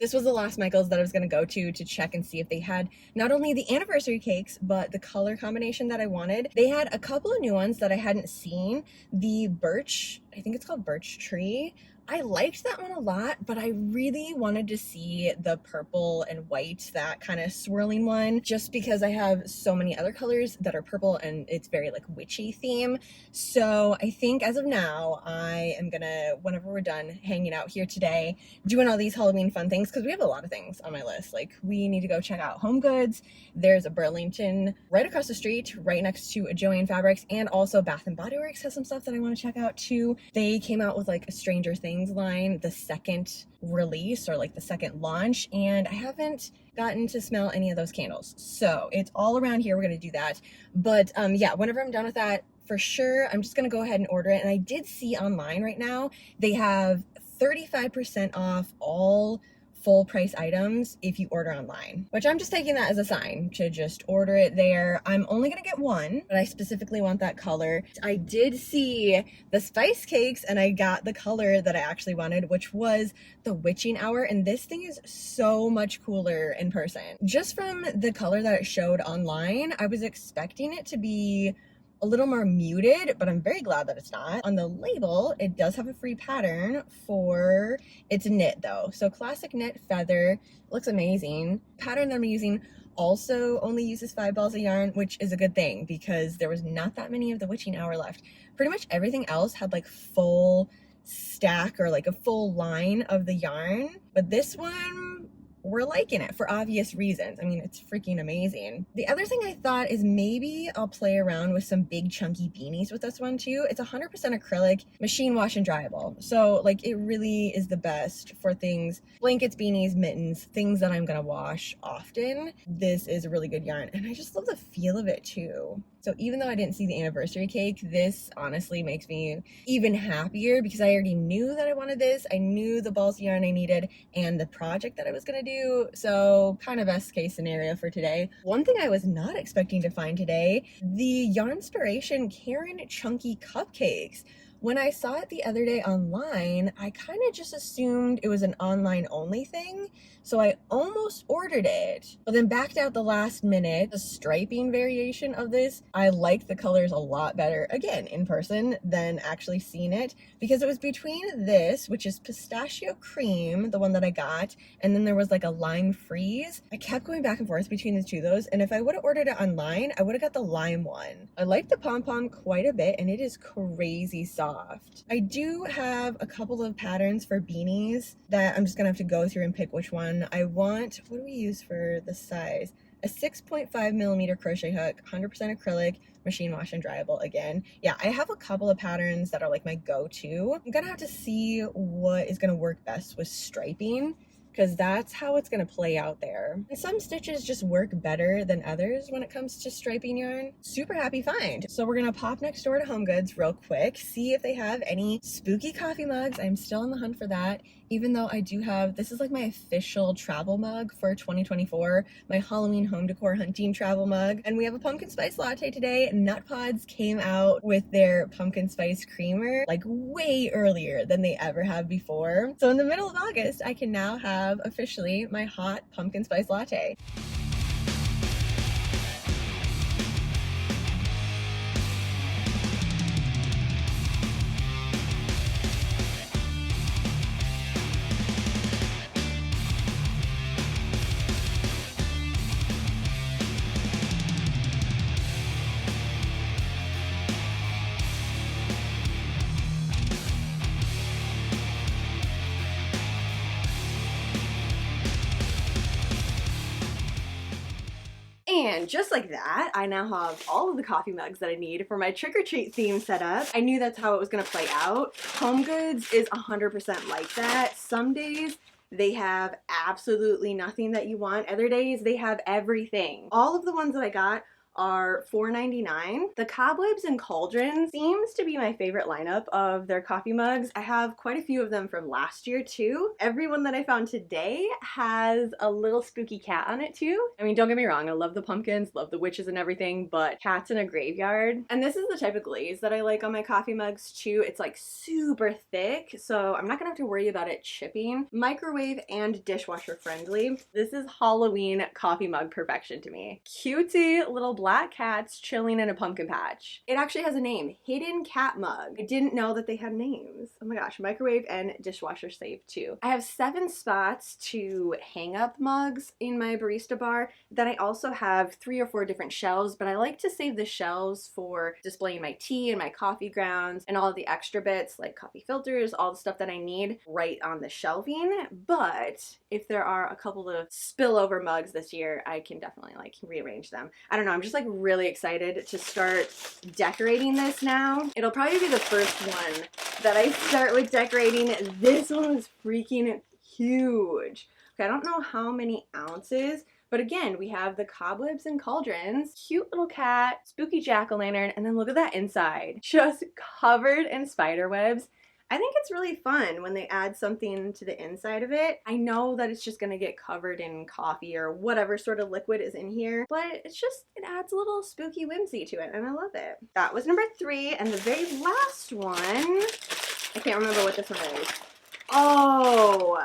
This was the last Michael's that I was going to go to check and see if they had not only the anniversary cakes, but the color combination that I wanted. They had a couple of new ones that I hadn't seen. The birch, I think it's called birch tree. I liked that one a lot, but I really wanted to see the purple and white, that kind of swirling one, just because I have so many other colors that are purple and it's very like witchy theme. So I think as of now, I am gonna, whenever we're done hanging out here today, doing all these Halloween fun things, because we have a lot of things on my list. Like, we need to go check out Home Goods. There's a Burlington right across the street, right next to a Joann Fabrics, and also Bath and Body Works has some stuff that I want to check out too. They came out with like a Stranger Things line, the second release, or like the second launch, and I haven't gotten to smell any of those candles. So it's all around here. We're gonna do that. But yeah, whenever I'm done with that, for sure, I'm just gonna go ahead and order it. And I did see online right now, they have 35% off all full price items if you order online, which I'm just taking that as a sign to just order it there. I'm only gonna get one, but I specifically want that color. I did see the spice cakes and I got the color that I actually wanted, which was the witching hour. And this thing is so much cooler in person. Just from the color that it showed online, I was expecting it to be a little more muted, but I'm very glad that it's not. On the label, it does have a free pattern for, it's knit though. So classic knit feather, looks amazing. Pattern that I'm using also only uses 5 balls of yarn, which is a good thing because there was not that many of the witching hour left. Pretty much everything else had like full stack or like a full line of the yarn, but this one, we're liking it for obvious reasons. I mean, it's freaking amazing. The other thing I thought is maybe I'll play around with some big chunky beanies with this one too. It's 100% acrylic, machine wash and dryable. So like it really is the best for things, blankets, beanies, mittens, things that I'm gonna wash often. This is a really good yarn and I just love the feel of it too. So even though I didn't see the anniversary cake, this honestly makes me even happier because I already knew that I wanted this. I knew the balls of yarn I needed and the project that I was gonna do. So kind of best case scenario for today. One thing I was not expecting to find today, the Yarnspiration Karen Chunky Cupcakes. When I saw it the other day online, I kind of just assumed it was an online only thing. So I almost ordered it, but then backed out the last minute. The striping variation of this, I like the colors a lot better, again, in person than actually seeing it, because it was between this, which is pistachio cream, the one that I got, and then there was like a lime freeze. I kept going back and forth between the two of those, and if I would have ordered it online, I would have got the lime one. I like the pom-pom quite a bit, and it is crazy soft. I do have a couple of patterns for beanies that I'm just gonna have to go through and pick which one I want. What do we use for the size? A 6.5 millimeter crochet hook, 100% acrylic, machine wash and dryable again. Yeah, I have a couple of patterns that are like my go-to. I'm gonna have to see what is gonna work best with striping, because that's how it's going to play out there. And some stitches just work better than others when it comes to striping yarn. Super happy find. So we're going to pop next door to Home Goods real quick, see if they have any spooky coffee mugs. I'm still on the hunt for that, even though I do have, this is like my official travel mug for 2024, my Halloween home decor hunting travel mug. And we have a pumpkin spice latte today. Nut Pods came out with their pumpkin spice creamer like way earlier than they ever have before. So in the middle of August, I can now have officially my hot pumpkin spice latte. And just like that, I now have all of the coffee mugs that I need for my trick-or-treat theme set up. I knew that's how it was gonna play out. Home Goods is 100% like that. Some days they have absolutely nothing that you want. Other days they have everything. All of the ones that I got are $4.99. The Cobwebs and Cauldrons seems to be my favorite lineup of their coffee mugs. I have quite a few of them from last year too. Every one that I found today has a little spooky cat on it too. I mean, don't get me wrong, I love the pumpkins, love the witches and everything, but cats in a graveyard. And this is the type of glaze that I like on my coffee mugs too. It's like super thick, so I'm not gonna have to worry about it chipping. Microwave and dishwasher friendly. This is Halloween coffee mug perfection to me. Cutesy little black cats chilling in a pumpkin patch. It actually has a name, Hidden Cat Mug. I didn't know that they had names. Oh my gosh, microwave and dishwasher safe too. I have 7 spots to hang up mugs in my barista bar. Then I also have 3 or 4 different shelves, but I like to save the shelves for displaying my tea and my coffee grounds and all of the extra bits like coffee filters, all the stuff that I need right on the shelving. But if there are a couple of spillover mugs this year, I can definitely like rearrange them. I don't know, I'm just like really excited to start decorating this now. It'll probably be the first one that I start with decorating. This one is freaking huge. Okay, I don't know how many ounces, but again, we have the Cobwebs and Cauldrons, cute little cat, spooky jack-o'-lantern, and then look at that inside, just covered in spider webs. I think it's really fun when they add something to the inside of it. I know that it's just gonna get covered in coffee or whatever sort of liquid is in here, but it's just, it adds a little spooky whimsy to it, and I love it. That was number 3, and the very last one, I can't remember what this one is. Oh,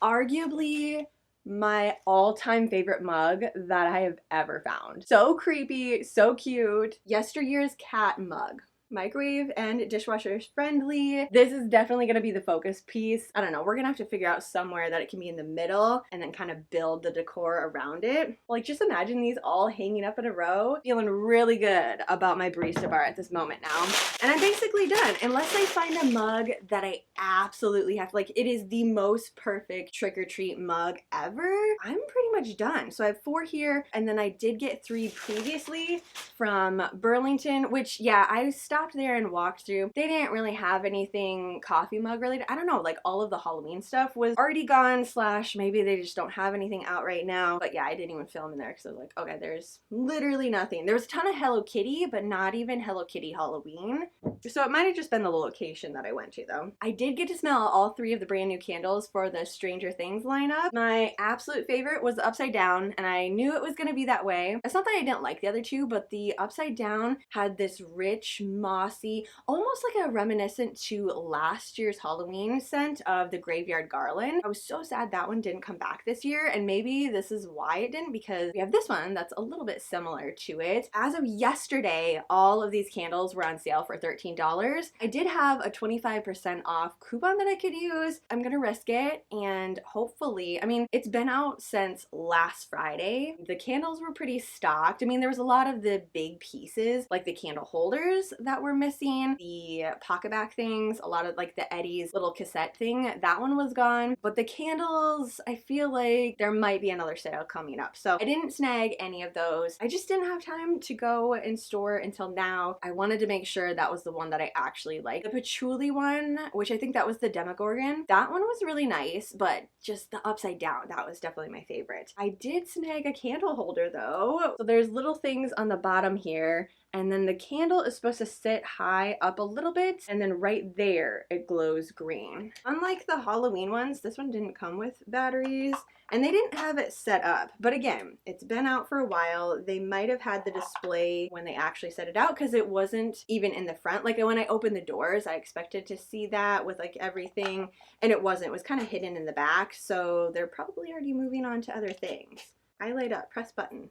arguably my all-time favorite mug that I have ever found. So creepy, so cute. Yesteryear's cat mug. Microwave and dishwasher friendly. This is definitely gonna be the focus piece. I don't know, we're gonna have to figure out somewhere that it can be in the middle and then kind of build the decor around it. Like, just imagine these all hanging up in a row. Feeling really good about my barista bar at this moment now. And I'm basically done, unless I find a mug that I absolutely have to, like, it is the most perfect trick-or-treat mug ever. I'm pretty much done. So I have 4 here, and then I did get 3 previously from Burlington, which, yeah, I stopped there and walked through. They didn't really have anything coffee mug related. I don't know, like all of the Halloween stuff was already gone, slash maybe they just don't have anything out right now. But yeah, I didn't even film in there because I was like, okay, there's literally nothing. There was a ton of Hello Kitty, but not even Hello Kitty Halloween. So it might have just been the location that I went to though. I did get to smell all 3 of the brand new candles for the Stranger Things lineup. My absolute favorite was the upside down, and I knew it was gonna be that way. It's not that I didn't like the other 2, but the upside down had this rich, mossy, almost like a reminiscent to last year's Halloween scent of the Graveyard Garland. I was so sad that one didn't come back this year, and maybe this is why it didn't, because we have this one that's a little bit similar to it. As of yesterday, all of these candles were on sale for $13. I did have a 25% off coupon that I could use. I'm gonna risk it, and hopefully, I mean, it's been out since last Friday. The candles were pretty stocked. I mean, there was a lot of the big pieces, like the candle holders that were missing, the pocket back things, a lot of like the Eddie's little cassette thing, that one was gone. But the candles, I feel like there might be another sale coming up. So I didn't snag any of those. I just didn't have time to go in store until now. I wanted to make sure that was the one that I actually liked. The patchouli one, which I think that was the Demogorgon, that one was really nice, but just the upside down, that was definitely my favorite. I did snag a candle holder though. So there's little things on the bottom here, and then the candle is supposed to sit high up a little bit, and then right there it glows green. Unlike the Halloween ones, this one didn't come with batteries, and they didn't have it set up. But again, it's been out for a while. They might have had the display when they actually set it out, because it wasn't even in the front. Like when I opened the doors, I expected to see that with like everything, and it wasn't. It was kind of hidden in the back, so they're probably already moving on to other things. I light up, press button.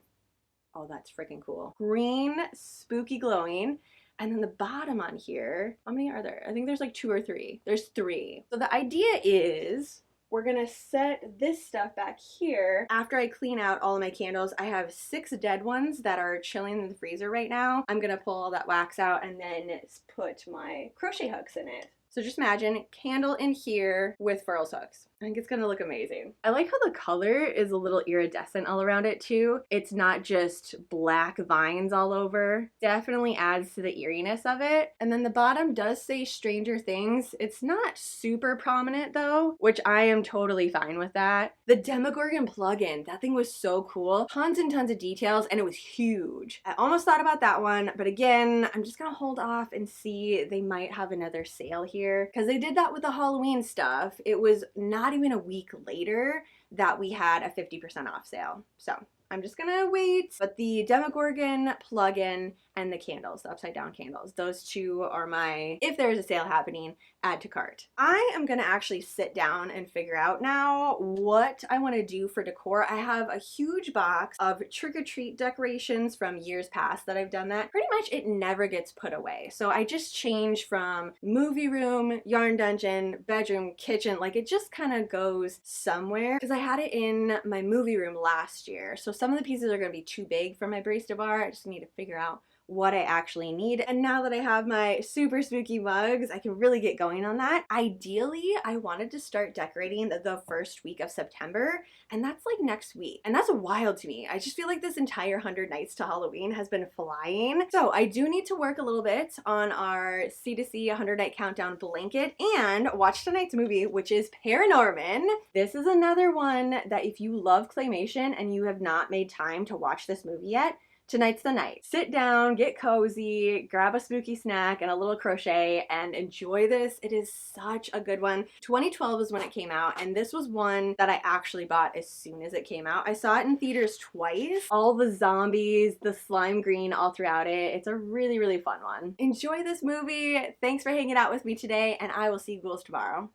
Oh, that's freaking cool. Green, spooky glowing. And then the bottom on here, how many are there? I think there's like 2 or 3. There's 3. So the idea is we're gonna set this stuff back here. After I clean out all of my candles, I have 6 dead ones that are chilling in the freezer right now. I'm gonna pull all that wax out and then put my crochet hooks in it. So just imagine candle in here with Furls hooks. I think it's gonna look amazing. I like how the color is a little iridescent all around it too. It's not just black vines all over. Definitely adds to the eeriness of it. And then the bottom does say Stranger Things. It's not super prominent though, which I am totally fine with that. The Demogorgon plugin, that thing was so cool. Tons and tons of details, and it was huge. I almost thought about that one, but again, I'm just gonna hold off and see. They might have another sale here because they did that with the Halloween stuff. It was not even a week later that we had a 50% off sale. So I'm just gonna wait. But the Demogorgon plugin and the candles, the upside down candles, those two are my, if there's a sale happening, add to cart. I am gonna actually sit down and figure out now what I wanna do for decor. I have a huge box of trick-or-treat decorations from years past that I've done that. Pretty much it never gets put away. So I just change from movie room, yarn dungeon, bedroom, kitchen, like it just kind of goes somewhere because I had it in my movie room last year. So some of the pieces are gonna be too big for my barista bar. I just need to figure out what I actually need. And now that I have my super spooky mugs, I can really get going on that. Ideally, I wanted to start decorating the first week of September, and that's like next week. And that's wild to me. I just feel like this entire 100 nights to Halloween has been flying. So I do need to work a little bit on our C2C 100 night countdown blanket and watch tonight's movie, which is Paranorman. This is another one that if you love claymation and you have not made time to watch this movie yet, tonight's the night. Sit down, get cozy, grab a spooky snack and a little crochet and enjoy this. It is such a good one. 2012 is when it came out, and this was one that I actually bought as soon as it came out. I saw it in theaters twice. All the zombies, the slime green all throughout it. It's a really, really fun one. Enjoy this movie. Thanks for hanging out with me today, and I will see you ghouls tomorrow.